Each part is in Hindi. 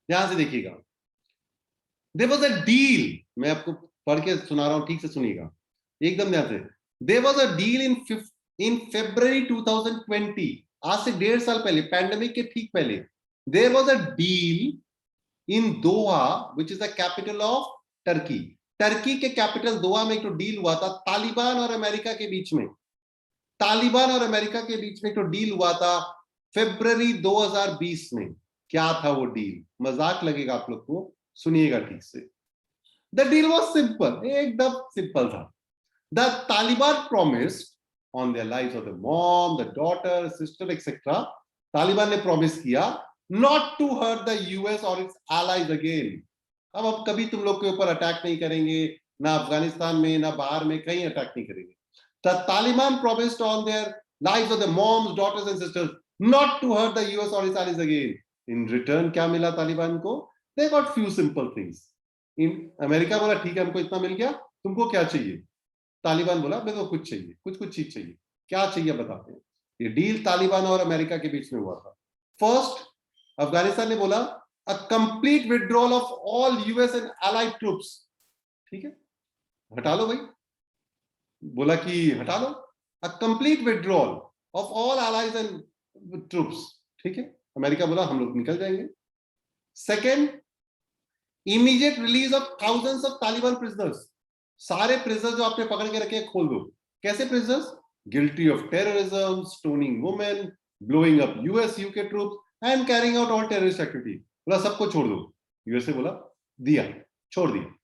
ध्यान से देखिएगा, देयर वाज अ डील, मैं आपको पढ़ के सुना रहा हूं, ठीक से सुनिएगा एकदम ध्यान से। There was a deal in February 2020, आज से 1.5 साल पहले, पैंडेमिक के ठीक पहले, there was a deal in Doha which is the capital of Turkey. Turkey के कैपिटल दोहा में एक तो डील हुआ था तालिबान और अमेरिका के बीच में, तालिबान और अमेरिका के बीच में एक तो डील हुआ था February 2020 में। क्या था वो डील? मजाक लगेगा आप लोग को, सुनिएगा ठीक से। द डील वाज सिंपल, एकदम सिंपल था। The Taliban promised on their lives of the mom, the daughter, sister etcetera, Taliban ने प्रॉमिस किया not to hurt the US और इट्स allies अगेन। अब कभी तुम लोग के ऊपर अटैक नहीं करेंगे, ना अफगानिस्तान में ना बाहर में, कहीं अटैक नहीं करेंगे। The Taliban promised on their lives of the moms, daughters and sisters not to hurt the US और its allies again. In return क्या मिला तालिबान को? They got few simple things. इन अमेरिका बोला ठीक है हमको इतना मिल गया, तुमको क्या चाहिए? तालिबान बोला मेरे को कुछ चाहिए, कुछ कुछ चीज चाहिए। क्या चाहिए बताते हैं। ये डील तालिबान और अमेरिका के बीच में हुआ था। फर्स्ट, अफगानिस्तान ने बोला a complete withdrawal of all US and allied troops. ठीक है, हटा लो भाई, बोला कि हटा लो, a complete withdrawal of all allies and troops. ठीक है, अमेरिका बोला हम लोग निकल जाएंगे। Second, immediate release of thousands of Taliban prisoners. सारे प्रिजनर्स जो आपने पकड़ के रखे खोल दो। कैसे prisoners? Guilty of terrorism, stoning women, blowing up US UK troops and carrying out all terrorist activity. बोला सबको छोड़ दो। यूएसए बोला दिया, छोड़ दिया,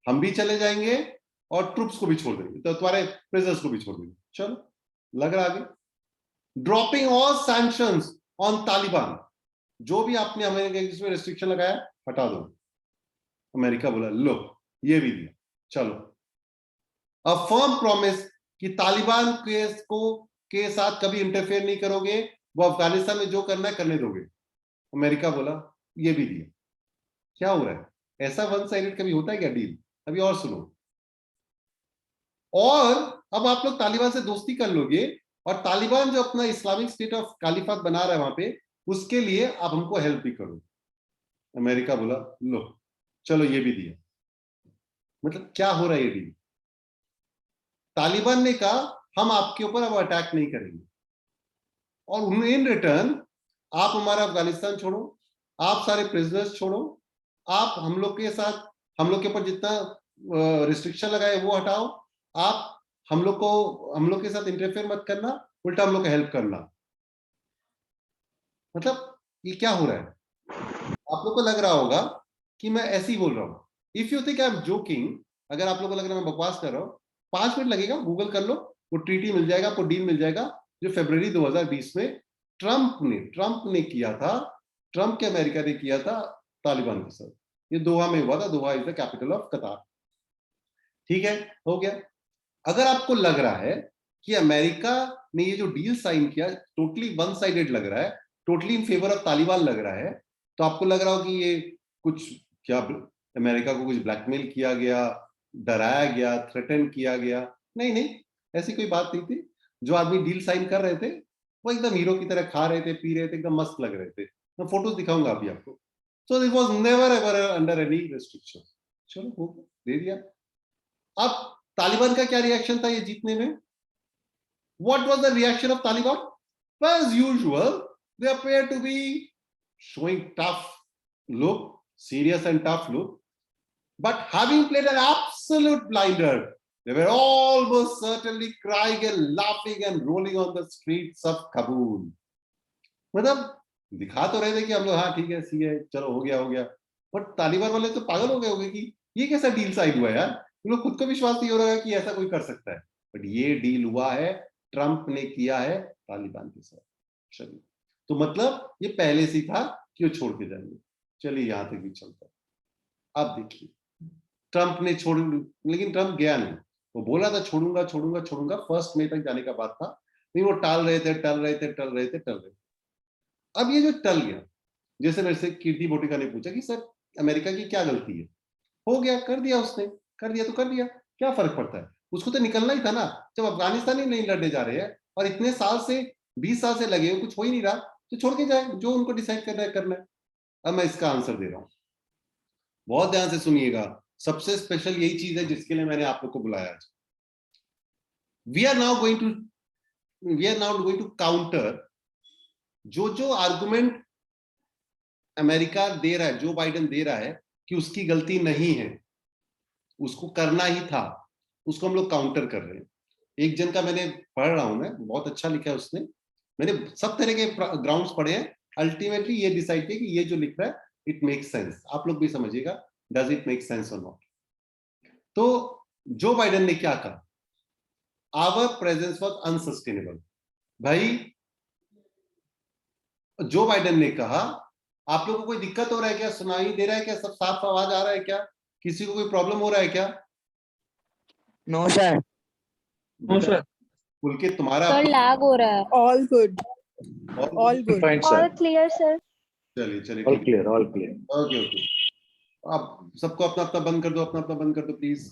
हम भी चले जाएंगे और ट्रूप्स को भी छोड़ देंगे, तो तुम्हारे प्रिजनर्स को भी छोड़ देंगे। चलो, लग रहा आगे। Dropping all sanctions on Taliban, जो भी आपने अमेरिका इसमें रेस्ट्रिक्शन लगाया हटा दो। अमेरिका बोला लो ये भी दिया, चलो। अ फर्म प्रॉमिस कि तालिबान के साथ कभी इंटरफेयर नहीं करोगे, वो अफगानिस्तान में जो करना है करने दोगे। अमेरिका बोला ये भी दिया। क्या हो रहा है? ऐसा वन साइडेड कभी होता है क्या डील? अभी और सुनो। और अब आप लोग तालिबान से दोस्ती कर लोगे, और तालिबान जो अपना इस्लामिक स्टेट ऑफ कालिफात बना रहा है वहां पे, उसके लिए आप हमको हेल्प भी करो। अमेरिका बोला लो चलो ये भी दिया। मतलब क्या हो रहा है ये डील? तालिबान ने कहा हम आपके ऊपर अब अटैक नहीं करेंगे, और इन रिटर्न आप हमारा अफगानिस्तान छोड़ो, आप सारे प्रिजनर्स छोड़ो, आप हम लोग के साथ, हम लोग के ऊपर जितना रिस्ट्रिक्शन लगाए वो हटाओ, आप हम लोग के साथ इंटरफेयर मत करना, उल्टा हम लोग का हेल्प करना। मतलब ये क्या हो रहा है? आप लोग को लग रहा होगा कि मैं ऐसे ही बोल रहा हूं। If you think I am joking, अगर आप लोग को लग रहा है मैं बकवास कर रहा हूं, 5 मिनट लगेगा, गूगल कर लो, वो ट्रीटी मिल जाएगा, आपको डील मिल जाएगा जो फरवरी 2020 में ट्रंप ने किया था, ट्रंप के अमेरिका ने किया था तालिबान के साथ। ये दोहा में हुआ था, Doha is the capital of Qatar. ठीक है, हो गया। अगर आपको लग रहा है कि अमेरिका ने ये जो डील साइन किया टोटली वन साइडेड लग रहा है, totally in favour of Taliban लग रहा है, तो आपको लग रहा हो कि ये कुछ क्या अमेरिका को कुछ ब्लैकमेल किया गया, डराया गया, थ्रेटन किया गया। नहीं नहीं, ऐसी कोई बात नहीं थी। जो आदमी डील साइन कर रहे थे वो एकदम हीरो की तरह खा रहे थे, पी रहे थे, एकदम मस्त लग रहे थे। मैं फोटोज दिखाऊंगा अभी आपको। So this was never ever under any restriction. चलो हो गया, दे दिया। अब तालिबान का क्या रिएक्शन था ये जीतने में? What was the reaction of Taliban? Well, as usual, they appear to be showing tough look, serious and tough look. But having played an absolute blinder, they were almost certainly crying and laughing and rolling on the streets of Kabul. मतलब दिखा तो रहे थे कि हम लोग हाँ ठीक है, सी है, चलो हो गया, बट तालिबान वाले तो पागल हो गए होंगे कि ये कैसा डील साइन हुआ यार। उन लोग खुद को विश्वास नहीं हो रहा है कि ऐसा कोई कर सकता है, बट ये डील हुआ है, ट्रंप ने किया है तालिबान के साथ। चलिए, तो मतलब ये पहले से था कि वो छोड़ के जाएंगे। चलिए यहां तक भी चलता है। अब देखिए, ट्रंप ने छोड़, लेकिन ट्रंप गया नहीं। वो बोला था छोड़ूंगा छोड़ूंगा छोड़ूंगा, 1 मई तक जाने का बात था, नहीं वो टाल रहे थे। अब ये जो टल गया, जैसे मेरे से कीर्ति बोटिका ने पूछा कि सर अमेरिका की क्या गलती है? हो गया, कर दिया उसने, कर दिया तो कर दिया, क्या फर्क पड़ता है? उसको तो निकलना ही था ना। जब अफगानिस्तान ही नहीं लड़ने जा रहे हैं और इतने साल से 20 साल से लगे हो, कुछ हो ही नहीं रहा, तो छोड़ के जाए, जो उनको डिसाइड करना है करना है। अब मैं इसका आंसर दे रहा हूं, बहुत ध्यान से सुनिएगा। सबसे स्पेशल यही चीज है जिसके लिए मैंने आप लोग को बुलाया आज। We are now going to counter जो आर्गुमेंट अमेरिका दे रहा है, जो बाइडेन दे रहा है कि उसकी गलती नहीं है, उसको करना ही था, उसको हम लोग काउंटर कर रहे हैं। एक जन का मैंने पढ़ रहा हूं, मैं बहुत अच्छा लिखा है उसने, मैंने सब तरह के ग्राउंड्स पढ़े हैं, अल्टीमेटली ये डिसाइड किया कि ये जो लिख रहा है इट मेक्स सेंस। आप लोग भी समझिएगा, डज इट मेक सेंस और नॉट। तो जो बाइडेन ने क्या कहा, आवर प्रेजेंस वॉज अनसस्टेनेबल। भाई जो बाइडेन ने कहा, आप लोगों को कोई दिक्कत हो रहा है क्या? सुनाई दे रहा है क्या? सब साफ आवाज आ रहा है क्या? किसी को कोई प्रॉब्लम हो रहा है क्या? No sir. No sir. Pulkit तुम्हारा सर लैग हो रहा है। All good, all good, fine all sir, clear sir. चलिए चलिए ऑल ठीक क्लियर, ऑल क्लियर। है, ओके ओके। आप सबको अपना अपना बंद कर दो, अपना अपना बंद कर दो प्लीज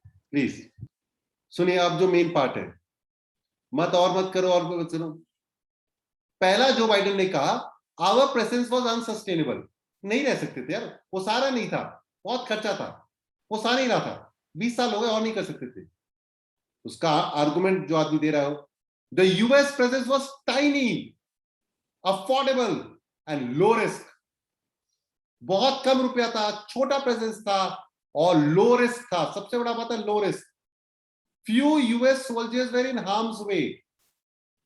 प्लीज। सुनिए, अब जो मेन पार्ट है, मत करो और मत सुनो। पहला जो बाइडेन ने कहा, आवर प्रेजेंस वाज अनसस्टेनेबल, नहीं रह सकते थे यार, वो सारा नहीं था, बहुत खर्चा था, वो सारा नहीं रहा था, 20 साल हो गए और नहीं कर सकते थे। उसका आर्गुमेंट जो आदमी दे रहा हो, the US presence was tiny, affordable and low risk. बहुत कम रुपया था, छोटा प्रेजेंस था और लो रिस्क था। सबसे बड़ा बात है low risk. Few US soldiers were in harm's way.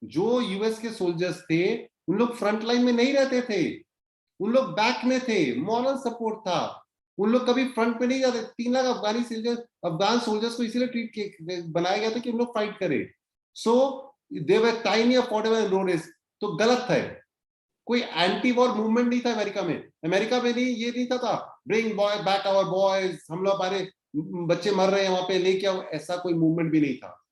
जो यूएस के सोल्जर्स थे उन लोग फ्रंट लाइन में नहीं रहते थे, उन लोग बैक में थे, मॉरल सपोर्ट था, उन लोग कभी फ्रंट में नहीं जाते। 3 लाख अफगान सोल्जर्स को इसीलिए ट्रीट बनाया गया था कि उन लोग फाइट करे। So they were tiny, affordable and low risk. तो गलत है, कोई एंटी वॉर मूवमेंट नहीं था अमेरिका में। अमेरिका में नहीं, ये नहीं था bring boy back our boys, हम लोग हमारे बच्चे मर रहे हैं वहां पे, लेके आओ, ऐसा कोई मूवमेंट भी नहीं था।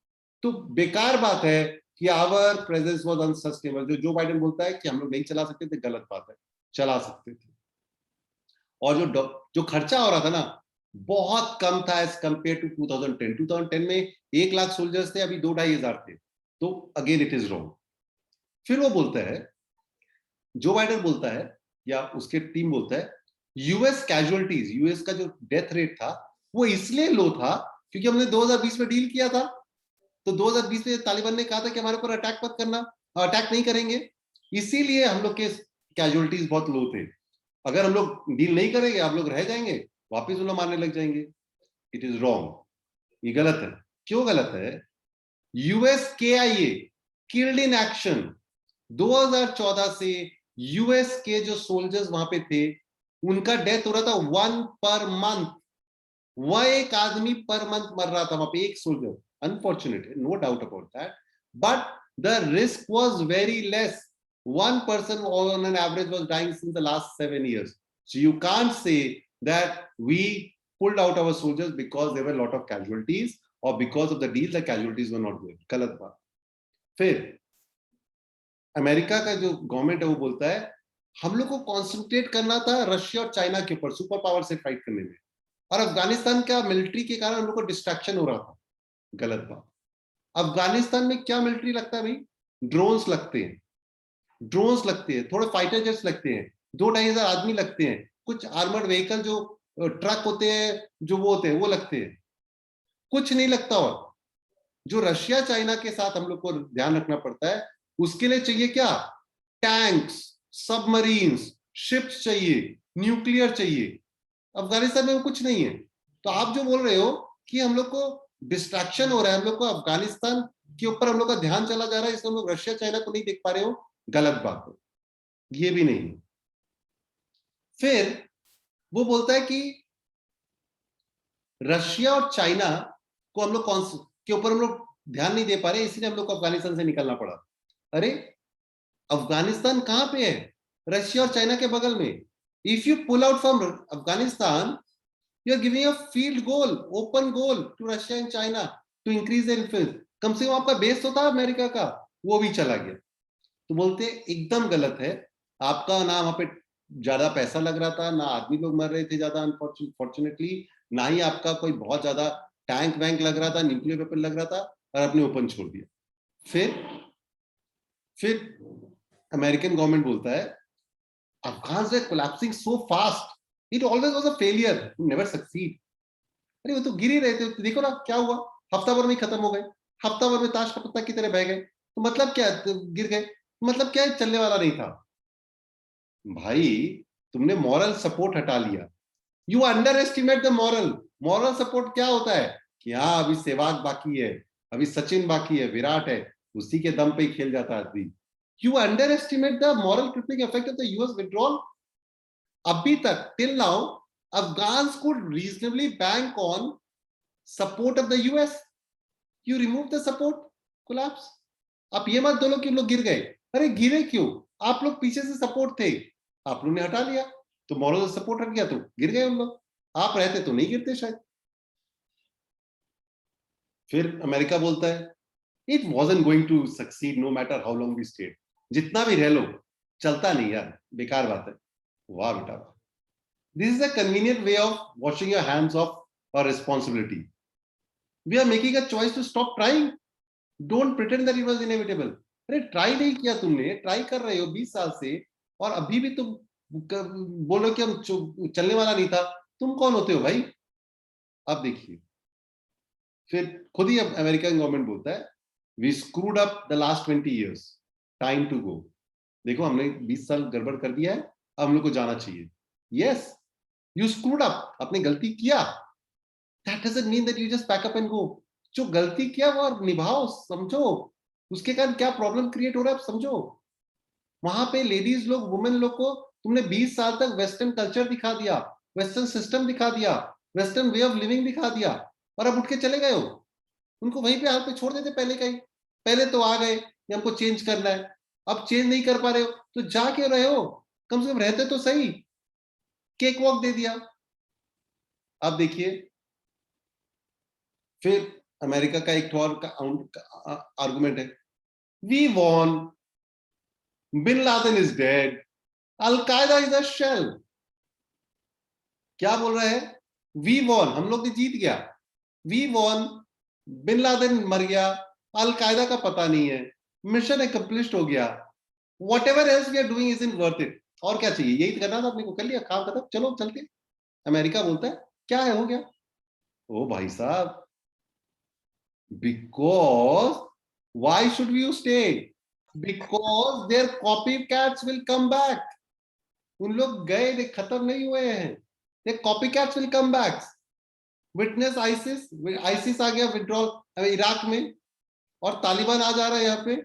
तो बेकार बात है कि आवर प्रेजेंस वाज अनसस्टेनेबल। जो बाइडेन बोलता है कि हम लोग नहीं चला सकते थे, गलत बात है, चला सकते थे। और जो खर्चा हो रहा था ना, बहुत कम था एज कंपेयर टू 2010। 2010 में 1 लाख सोल्जर्स थे, अभी 2-2.5 हजार थे। तो अगेन इट इज रॉन्ग। फिर वो बोलता है, जो बाइडेन बोलता है या उसके टीम बोलता है, यूएस कैजुअलिटीज, यूएस का जो डेथ रेट था वो इसलिए लो था क्योंकि हमने 2020 में डील किया था। तो 2020 में तालिबान ने कहा था कि हमारे ऊपर अटैक मत करना, अटैक नहीं करेंगे, इसीलिए हम लोग के कैजुअलिटीज बहुत लो थे। अगर हम लोग डील नहीं करेंगे, आप लोग रह जाएंगे, वापिस उन लोग मारने लग जाएंगे। इट इज रॉन्ग, ये गलत है। क्यों गलत है? US KIA killed in action. 2014 से यूएस के जो सोल्जर्स वहां पे थे उनका डेथ हो रहा था 1 पर मंथ। वह एक आदमी पर मंथ मर रहा था वहां पे, एक soldier. Unfortunate, no doubt about that, but the risk was very less. One person on an average was dying since the last 7 years. So you can't say that we pulled out our soldiers because there were a lot of casualties or because of the deal the casualties were not good. गलत बात। फिर अमेरिका का जो गवर्नमेंट है वो बोलता है हम लोग को कॉन्सेंट्रेट करना था रशिया और चाइना के ऊपर, सुपर पावर से फाइट करने में, और अफगानिस्तान का मिलिट्री के कारण हम लोग को डिस्ट्रैक्शन हो रहा था। गलत बात। अफगानिस्तान में क्या मिलिट्री लगता है भाई? ड्रोन्स लगते हैं, ड्रोन्स लगते हैं, थोड़े फाइटर जेट्स लगते हैं, 2-2.5 हजार आदमी लगते हैं, कुछ आर्मर्ड व्हीकल जो ट्रक होते हैं, जो वो होते हैं, वो लगते हैं, कुछ नहीं लगता। और जो रशिया चाइना के साथ हम लोग को ध्यान रखना पड़ता है, उसके लिए चाहिए क्या? टैंक्स, सबमरीन्स, शिप्स चाहिए, न्यूक्लियर चाहिए। अफगानिस्तान में वो कुछ नहीं है। तो आप जो बोल रहे हो कि हम लोग को डिस्ट्रैक्शन हो रहा है, हम लोग को अफगानिस्तान के ऊपर हम लोग का ध्यान चला जा रहा है, इसलिए हम लोग रशिया चाइना को नहीं देख पा रहे हो, गलत बात है, ये भी नहीं है। फिर वो बोलता है कि रशिया और चाइना को हम लोग के ऊपर हम लोग ध्यान नहीं दे पा रहे, इसलिए हम लोग को अफगानिस्तान से निकलना पड़ा। अरे अफगानिस्तान कहां पे है? रशिया और चाइना के बगल में। If you pull out from Afghanistan, you are giving a field goal, open goal to Russia and China to increase their influence. कम से कम आपका बेस तो था अमेरिका का, वो भी चला गया। तो बोलते एकदम गलत है, आपका ना वहां पे ज्यादा पैसा लग रहा था, ना आदमी लोग मर रहे थे ज्यादा अनफॉर्चुनेटली, ना ही आपका कोई बहुत ज्यादा टैंक वैंक लग रहा था, न्यूक्लियर वेपन लग रहा था, और आपने ओपन छोड़ दिया। फिर अमेरिकन गवर्नमेंट बोलता है Afghans were collapsing so fast, it always was a failure, never succeed. अरे वो तो गिर ही रहे थे, देखो ना क्या हुआ, हफ्ता भर में खत्म हो गए, हफ्ता भर में ताश का पत्ता की तरह बह गए। तो मतलब क्या, तो गिर गए, मतलब क्या, चलने वाला नहीं था भाई। तुमने मॉरल सपोर्ट हटा लिया, you under estimate the moral. Moral support क्या होता है कि हाँ अभी सहवाग बाकी है, अभी सचिन बाकी है, विराट है, उसी के दम पे ही खेल जाता है आदमी। You under estimate the moral critic effect of the US withdrawal. अभी तक till now Afghans could reasonably bank on support of the US, you remove the support, collapse. आप ये मत बोलो कि लोग गिर गए, अरे गिरे क्यों, आप लोग पीछे से सपोर्ट थे, आप लोगों ने हटा लिया, तो मॉरल सपोर्ट हट गया तो गिर गए उन लोग, आप रहते तो नहीं गिरते शायद। फिर अमेरिका बोलता है it wasn't going to succeed no matter how long we stayed, जितना भी रह लो चलता नहीं यार, बेकार बात है। वाह बेटा, this is a convenient way of washing your hands of और responsibility. We are making a choice to stop trying, don't pretend that it was inevitable. अरे ट्राई नहीं किया तुमने, ट्राई कर रहे हो 20 साल से, और अभी भी तुम बोलो कि हम चलने वाला नहीं था, तुम कौन होते हो भाई। अब देखिए, फिर खुद ही अमेरिकन गवर्नमेंट बोलता है we screwed up the last 20 years, time to go. देखो हमने 20 साल गड़बड़ कर दिया है, अब हम लोग को जाना चाहिए। यस, यू स्क्रूड अप, आपने गलती किया, that doesn't mean that you just pack up and go. जो गलती किया वो निभाओ, समझो उसके कारण क्या प्रॉब्लम क्रिएट हो रहा है, समझो। वहां पे लेडीज लोग, वुमेन लोग को तुमने 20 साल तक वेस्टर्न कल्चर दिखा दिया, वेस्टर्न सिस्टम दिखा दिया, वेस्टर्न वे ऑफ लिविंग दिखा दिया, और अब उठ के चले गए हो, उनको वहीं पे हाल पे छोड़ देते पहले का ही। पहले तो आ गए कि हमको चेंज करना है, अब चेंज नहीं कर पा रहे हो तो जा क्यों रहे हो, कम से कम रहते तो सही। केक वॉक दे दिया। अब देखिए, फिर अमेरिका का एक और आर्गुमेंट है, we won, bin Laden is dead, al Qaeda is a shell. क्या बोल रहे हैं, वी वॉन, हम लोग ने जीत गया, वी वॉन, बिन लादेन मर गया, अलकायदा का पता नहीं है, मिशन एकम्प्लिश्ड हो गया, whatever else we are doing isn't worth it। और क्या चाहिए, यही करना था अपने को, कर लिया, काम खत्म, चलो चलते। अमेरिका बोलता है क्या है, हो गया। ओ भाई साहब, because why should you stay, because their copycats will come back। उन लोग गए, खत्म नहीं हुए हैं, their copycats will come back। Witness ISIS, ISIS आ गया विड्रॉल इराक में, और तालिबान आ जा रहा है यहाँ पे,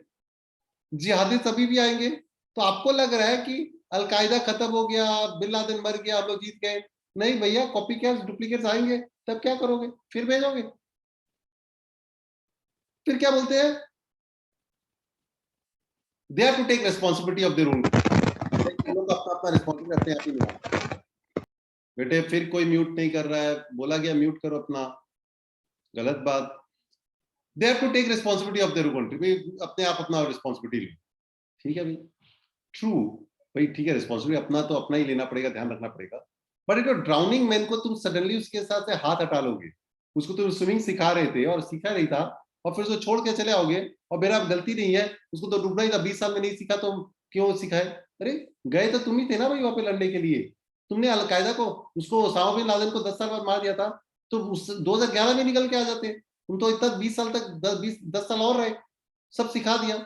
जिहादी सभी भी आएंगे। तो आपको लग रहा है कि अलकायदा खत्म हो गया, बिन लादेन मर गया, हम लोग जीत गए, नहीं भैया, कॉपी कैट्स डुप्लीकेट्स आएंगे, तब क्या करोगे, फिर भेजोगे। फिर क्या बोलते हैं, they have to take responsibility of their own. लोग अपना अपना रिस्पॉन्सिबिलिटी अपने आप ही निभाओ। बेटे फिर कोई म्यूट नहीं कर रहा है, बोला गया म्यूट करो अपना, गलत बात। They have to take responsibility of their own, अपने आप अपना रिस्पॉन्सिबिलिटी लो। ठीक है भाई, ट्रू भाई, ठीक है, रिस्पॉन्सिबिलिटी अपना तो अपना ही लेना पड़ेगा, ध्यान रखना पड़ेगा। बट एक ड्राउनिंग मैन को तुम सडनली उसके साथ से हाथ हटा लोगे, उसको तुम स्विमिंग सिखा रहे थे और सीखा नहीं था, और फिर उसको छोड़ के चले आओगे, और मेरा गलती नहीं है, उसको तो डूबना ही था, 20 साल में नहीं सीखा तो क्यों सिखाए। अरे गए तो तुम ही थे ना भाई वहां पे लड़ने के लिए, तुमने अलकायदा को, उसको ओसामा बिन लादेन को 10 साल बाद मार दिया था, तो उस 2011 में निकल के आ जाते, तुम तो इतना 20 साल तक 10 साल और रहे, सब सिखा दिया।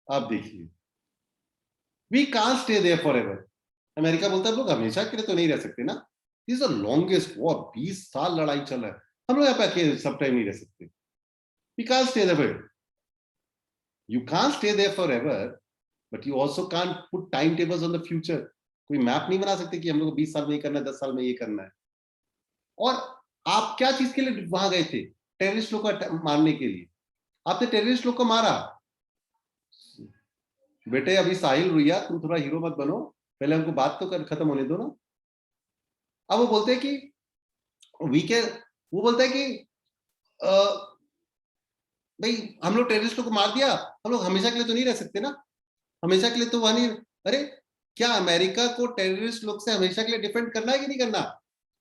आप देखिए, we can't stay there forever. America बोलता है लोग हमेशा के लिए तो नहीं रह सकते ना, this is the longest war, 20 साल लड़ाई चल रहा है, हम लोग यहाँ पे अकेले सब टाइम नहीं रह सकते। We can't stay there, you can't stay there forever, but you also can't put timetables on the future. कोई मैप नहीं बना सकते कि हम लोग को 20 साल में ये करना है, 10 साल में ये करना है। और आप क्या चीज के लिए वहां गए थे, टेररिस्ट लोग को मारने के लिए, आपने टेररिस्ट लोग को मारा। बेटे अभी साहिल रुइया, तुम थोड़ा हीरो मत बनो, पहले हमको बात तो कर खत्म होने दो ना। अब वो बोलते हैं कि वो बोलता है कि भाई हम लोग टेररिस्टों को मार दिया, हम लोग हमेशा के लिए तो नहीं रह सकते ना, हमेशा के लिए तो वहां नहीं। अरे क्या अमेरिका को टेररिस्ट लोग से हमेशा के लिए डिफेंड करना है कि नहीं करना,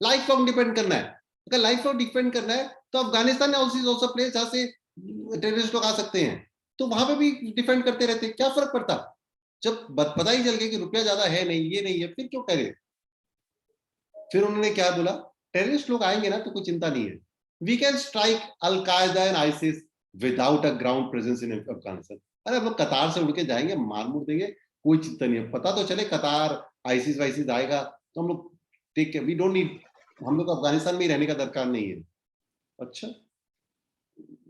लाइफ लॉन्ग डिपेंड करना है। अगर लाइफ लॉन्ग डिफेंड करना है तो अफगानिस्तान ऑल्सो प्लेस जहां से टेररिस्ट लोग आ सकते हैं, तो वहां पे भी डिफेंड करते रहते, क्या फर्क पड़ता। जब पता ही चल गया कि रुपया ज्यादा है नहीं, ये नहीं है, फिर क्यों करे? फिर उन्होंने क्या बोला, टेररिस्ट लोग आएंगे ना तो कोई चिंता नहीं है, वी कैन स्ट्राइक अल कायदा and ISIS without a ground presence in Afghanistan. अरे हम लोग कतार से उड़ के जाएंगे, मार मुड़ देंगे, कोई चिंता नहीं है, पता तो चले कतार आईसिस वाइसिस आएगा तो हम लोग टेक वी डोंट नीड, हम लोग अफगानिस्तान में ही रहने का दरकार नहीं है। अच्छा,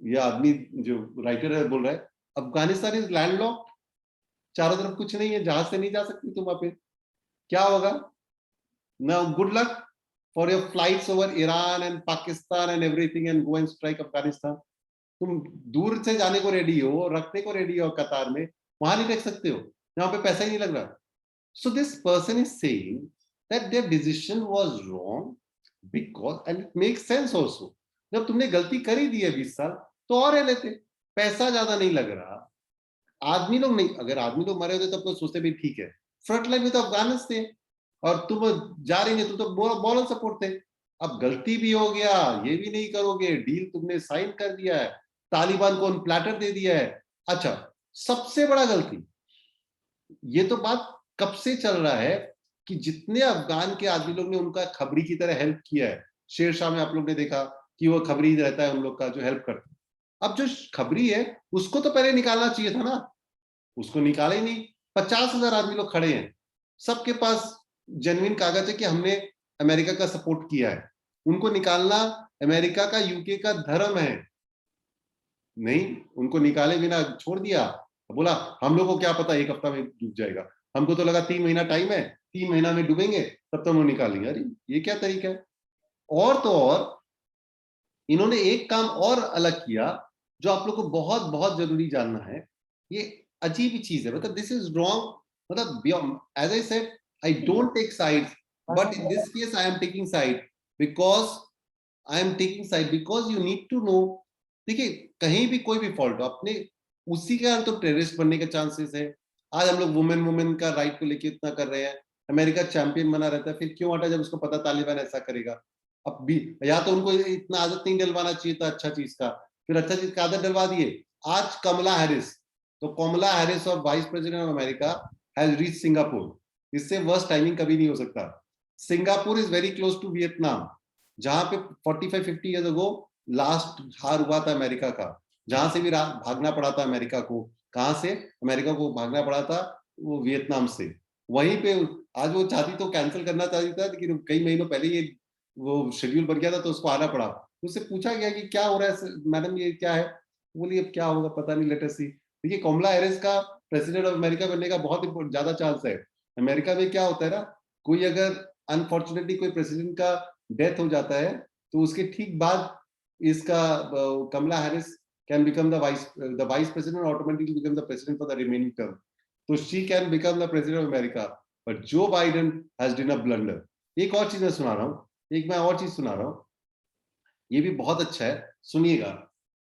ये आदमी जो राइटर है बोल रहा है अफगानिस्तान इज लैंडलॉक्ड, चारों तरफ कुछ नहीं है, जहाज से नहीं जा सकती तुम वहां पे, क्या होगा? Now good luck for your flights over Iran and Pakistan and everything and go and strike Afghanistan. तुम दूर से जाने को रेडी हो, रखने को रेडी हो कतार में, वहां नहीं रख सकते हो, यहाँ पे पैसा ही नहीं लग रहा। So this person is saying that there decision was wrong because and it makes sense also, जब तुमने गलती कर ही दी है 20 साल तो और रह लेते, पैसा ज्यादा नहीं लग रहा, आदमी लोग नहीं, अगर आदमी लोग मरे होते तब तो सोचते भी ठीक है, फ्रंट लाइन में तो अफगानिस्तान थे और तुम जा रही है, तुम तो मॉरल सपोर्ट थे, अब गलती भी हो गया, ये भी नहीं करोगे, डील तुमने साइन कर दिया है, तालिबान को प्लेटर दे दिया है। अच्छा, सबसे बड़ा गलती, ये तो बात कब से चल रहा है कि जितने अफगान के आदमी लोग ने उनका खबरी की तरह हेल्प किया है, शेरशाह में आप लोग ने देखा कि वो खबरी रहता है उन लोग का जो हेल्प करता है, अब जो खबरी है उसको तो पहले निकालना चाहिए था ना, उसको निकाला ही नहीं। 50,000 आदमी लोग खड़े हैं, सबके पास जेन्युइन कागज है कि हमने अमेरिका का सपोर्ट किया है, उनको निकालना अमेरिका का यूके का धर्म है, नहीं उनको निकाले बिना छोड़ दिया, बोला हम लोग को क्या पता एक हफ्ता में डूब जाएगा, हमको तो लगा 3 महीना टाइम है, 3 महीना में डूबेंगे तब तो हम निकालेंगे। अरे ये क्या तरीका है? और तो और इन्होंने एक काम और अलग किया जो आप लोग को बहुत बहुत जरूरी जानना है, ये अजीब ही चीज है, मतलब दिस इज रॉन्ग, मतलब as I said I don't take sides, but in this case I am taking side because I am taking side because you need to know. देखिए कहीं भी कोई भी फॉल्ट हो अपने, उसी के कारण तो टेररिस्ट बनने के चांसेस है। आज हम लोग वुमेन वुमेन का राइट को लेके इतना कर रहे हैं, अमेरिका चैंपियन बना रहता है, फिर क्यों हटा जब उसको पता तालिबान ऐसा करेगा? अब भी या तो उनको इतना आदत नहीं डलवाना चाहिए था अच्छा चीज का, फिर अच्छा चीज का आदत डलवा दिए। आज कमला हैरिस, तो कमला हैरिस और vice president of America has reach Singapore, इससे वर्स्ट टाइमिंग कभी नहीं हो सकता। Singapore is very close to Vietnam, जहां पे 45-50 ईयर्स अगो लास्ट हार हुआ था अमेरिका का, जहां से भी भागना पड़ा था अमेरिका को, कहां से अमेरिका को भागना पड़ा था? वो वियतनाम से। वहीं पे आज वो चाहती तो कैंसिल करना चाहती था, लेकिन कई महीनों पहले ये वो शेड्यूल बन गया था तो उसको आना पड़ा। उससे पूछा गया कि क्या हो रहा है मैडम, ये क्या है? बोली अब क्या होगा पता नहीं, लेट अस सी। देखिए कमला हैरिस का प्रेसिडेंट ऑफ अमेरिका बनने का बहुत ज्यादा चांस है। अमेरिका में क्या होता है ना, कोई अगर अनफॉर्चुनेटली कोई प्रेसिडेंट का डेथ हो जाता है तो उसके ठीक बाद इसका Kamala Harris can become the vice president, automatically become the president for the remaining term, तो she can become the president of America. But Joe Biden has done a blunder. एक और चीज मैं सुना रहा हूँ, एक मैं और चीज सुना रहा हूँ, ये भी बहुत अच्छा है, सुनिएगा।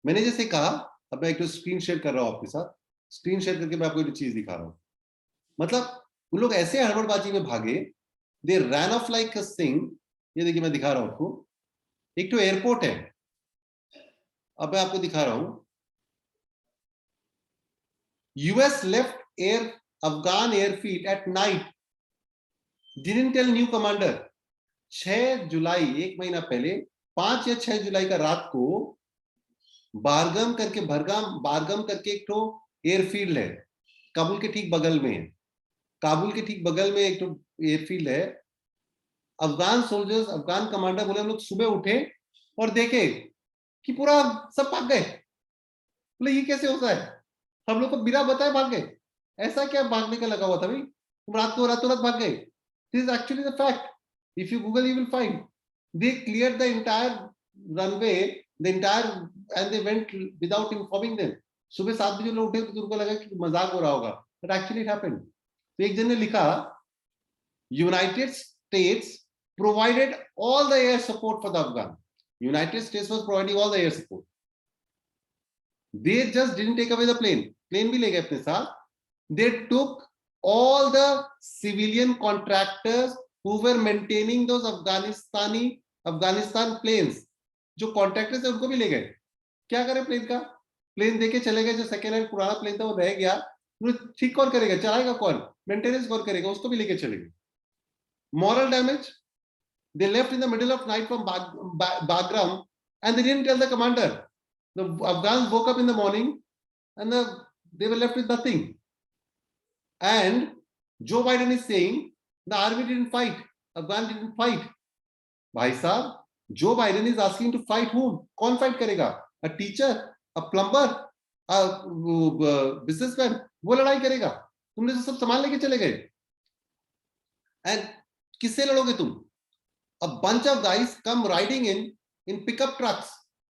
मैंने जैसे कहा, अब मैं एक स्क्रीन शेयर कर रहा हूँ आपके साथ, स्क्रीन शेयर करके मैं आपको एक चीज दिखा रहा हूँ। मतलब उन लोग ऐसे हड़बड़बाजी में भागे, दे रैन ऑफ लाइक अ सिंग। ये देखिए मैं दिखा रहा हूं आपको, एक तो एयरपोर्ट है, अब मैं आपको दिखा रहा हूं, US left air Afghan airfield at night, didn't tell new commander. 6 जुलाई, एक महीना पहले, 5 या 6 जुलाई का रात को बारगम करके एक तो एयरफील्ड है, काबुल के ठीक बगल में है, काबुल के ठीक बगल में एक तो एयरफील्ड है। अफगान सोल्जर्स, अफगान कमांडर बोले हम लोग सुबह उठे और देखे कि पूरा सब भाग गए। बोले ये कैसे होता है, हम लोग को बिना बताए भाग गए, ऐसा क्या भागने का लगा हुआ था भाई, तुम रातों रात भाग गए। This is actually the fact, if you Google you will find they clear the entire runway, the entire, and they went without informing them. सुबह 7 बजे लोग उठे तो उनको लगा कि मजाक हो रहा होगा, बट एक्चुअली इट हैपेंड। तो एक जन ने लिखा, United states provided all the air support for the Afghan. United States was providing all the air support. They just didn't take away the plane. Plane भी ले गए अपने साथ. They took all the civilian contractors who were maintaining those Afghanistan planes. जो contractors थे उनको भी ले गए। क्या करें प्लेन का? प्लेन देके चले गए, जो सेकेंड हैंड पुराना प्लेन था वो रह गया, ठीक कौन करेगा, चलाएगा कौन, मेंटेनेंस कौन करेगा, उसको भी लेके चलेंगे। Moral damage, they left in the middle of night from Bagram and they didn't tell the commander. The Afghans woke up in the morning and they were left with nothing. And Joe Biden is saying the army didn't fight, Afghan didn't fight. Bhai Sahab, Joe Biden is asking to fight whom? कौन fight करेगा? A teacher, a plumber, a businessman, वो लड़ाई करेगा। तुमने तो सब सामान लेके चले गए। And किससे लड़ोगे तुम? A bunch of guys come riding in pickup trucks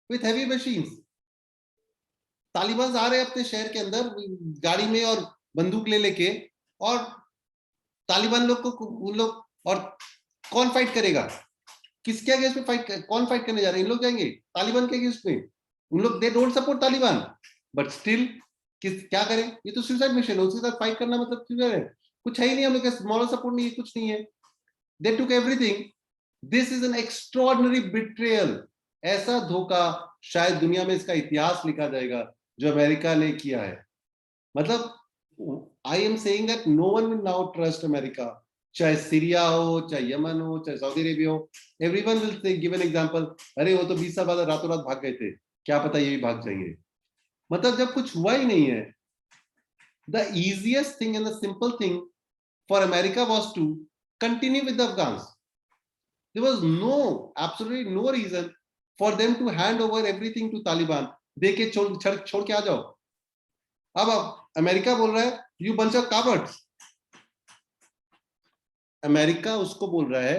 with heavy machines. Taliban आ रहे हैं अपने शहर के अंदर गाड़ी में और बंदूक ले लेके, और तालिबान लोग को उन लोग, और कौन फाइट करेगा? किसके अगेंस्ट में फाइट, कौन फाइट करने जा रहे हैं? इन लोग जाएंगे तालिबान के अगेंस्ट में। उन लोग they don't support Taliban, but still क्या करें? ये तो सुसाइड मिशन है, उसके साथ फाइट करना मतलब क्यों है? कुछ है ही नहीं, हम लोग का मॉरल सपोर्ट नहीं है, कुछ नहीं है। They took everything. This is an extraordinary betrayal. ऐसा धोखा शायद दुनिया में इसका इतिहास लिखा जाएगा जो अमेरिका ने किया है। मतलब I am saying that no one will now trust America, चाहे सीरिया हो, चाहे यमन हो, चाहे सऊदी अरेबिया हो। Everyone will give an example, अरे वो तो 20 साल बाद रातों रात भाग गए थे, क्या पता ये भी भाग जाएंगे। मतलब जब कुछ हुआ ही नहीं है, the easiest thing and the simple thing for America was to continue with the Afghans. There was no, absolutely no reason for them to hand over everything to Taliban. देके छोड़ के आ जाओ। अब अमेरिका बोल रहा है you bunch of cowards. America उसको बोल रहा है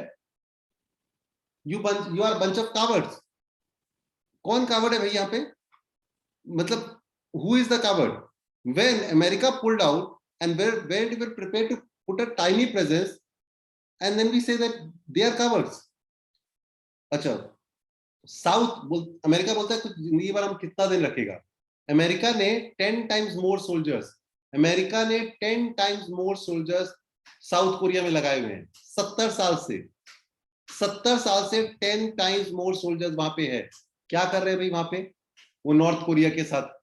you are bunch of cowards. कौन कावर्ड है भाई यहाँ पे? मतलब who is the coward? When America pulled out and where they were prepared to put a tiny presence, and then we say that they are cowards. अच्छा, साउथ अमेरिका बोलता है कुछ जिंदगी भर हम कितना दिन रखेगा। अमेरिका ने 10 times more soldiers, अमेरिका ने 10 times more soldiers south Korea में लगाए हुए हैं 70 साल से। 70 साल से 10 times more soldiers वहां पे है। क्या कर रहे हैं भाई वहां पे? वो नॉर्थ कोरिया के साथ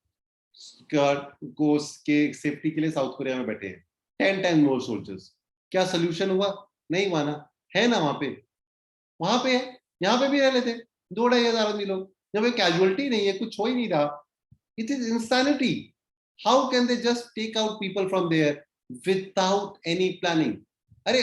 को के सेफ्टी के लिए साउथ कोरिया में बैठे हैं। 10 times more soldiers। क्या सोल्यूशन हुआ? नहीं हुआ ना, है ना वहां पे है। यहाँ पे भी रह लेते 2-2.5 हजार आदमी लोग, यहाँ पे कैजुअलिटी नहीं है, कुछ हो ही नहीं रहा। It is insanity. How can they just take out people from there without any planning? अरे